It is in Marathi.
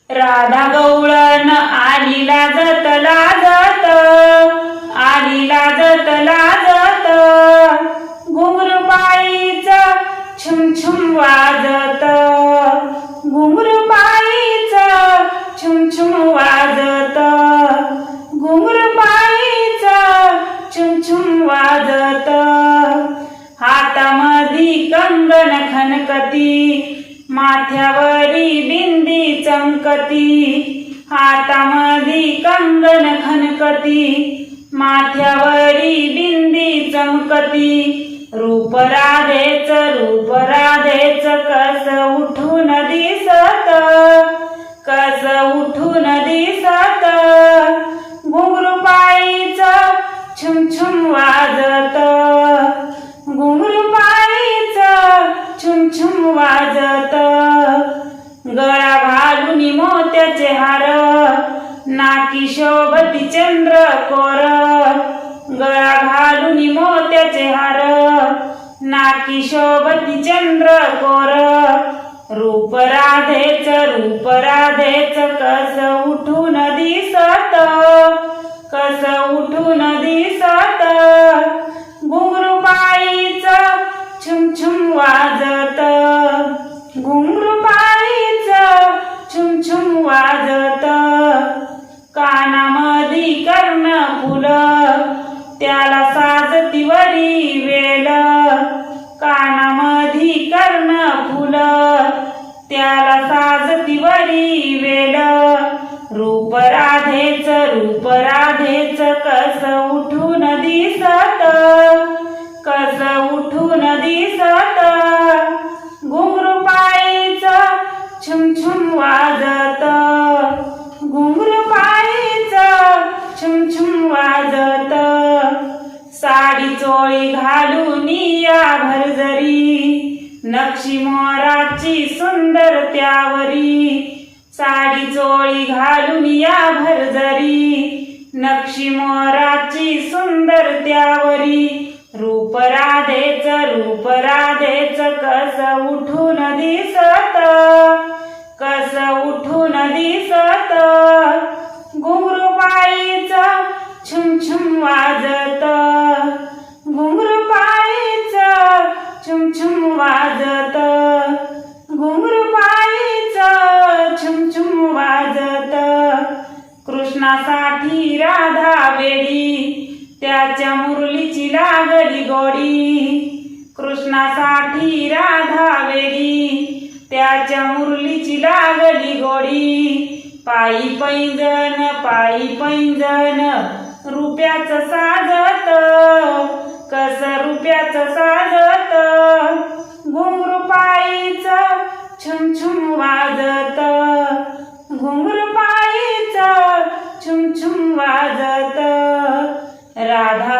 राधा गवळण आली लाजत लाजत, आली लाजत लाजत, घुंगरू बाईचं छुम छुम वाजत, घुंगरू बाईचं छुम छुम वाजत, घुंगरू बाईचं छुम छुम वाजत, हातामधी कंगन खनकती, माथ्यावरी बिंदी चमकती, हातामधी कंगन खनकती, माथ्यावरी बिंदी चमकती, रूप राधेच कस उठून दिसत, कस उठून दिसत, घुंगरू बाईचं छुम छुम वाजत, घुंगरू बाईचं छुम छुम वाजत, गळा घालून मोत्याचे हार, नाकी शोभती चंद्रकोर, गळा घालून मोत्याचे हार, नाकी शोभती चंद्रकोर, रूप राधेच कस उठून दिसत, कस उठून दिसत, घुंगरू बाईचं छुम छुम वाजत, घुंगरू बाईचं छुम छुम वाजत, कानामधी कर्णफूल, त्याला साजती वरी वेल, कानामधी कर्णफूल, त्याला साजती वरी वेल, रूप राधेच कस उठून दिसत, कस उठून दिसत, घुंगरू बाईचं छुम छुम वाजत, घुंगरू बाईचं छुम छुम वाजत, साडी चोळी घालून या भरजरी, नक्षी मोराची सुंदर त्यावरी, साडी चोळी घालून या भरजरी, नक्षी मोराची सुंदर त्यावरी, रूप राधेच कस उठून दिसत, कस उठून दिसत, घुंगरू बाईचं छुम छुम वाजत, घुंगरू बाईचं छुम छुम वाजत, घुंगरू बाईचं छुम छुम वाजत, कृष्णासाठी राधा वेडी, त्याच्या मुरलीची लागली गोडी, कृष्णासाठी राधा वेडी, त्याच्या मुरलीची लागली गोडी, पायी पैंजण रुपयाचं साजत, कस रुपयाचं साजत, घुंगरू बाईचं छुम छुम वाजत, घुंगरू बाईचं छुम छुम वाजत, राधा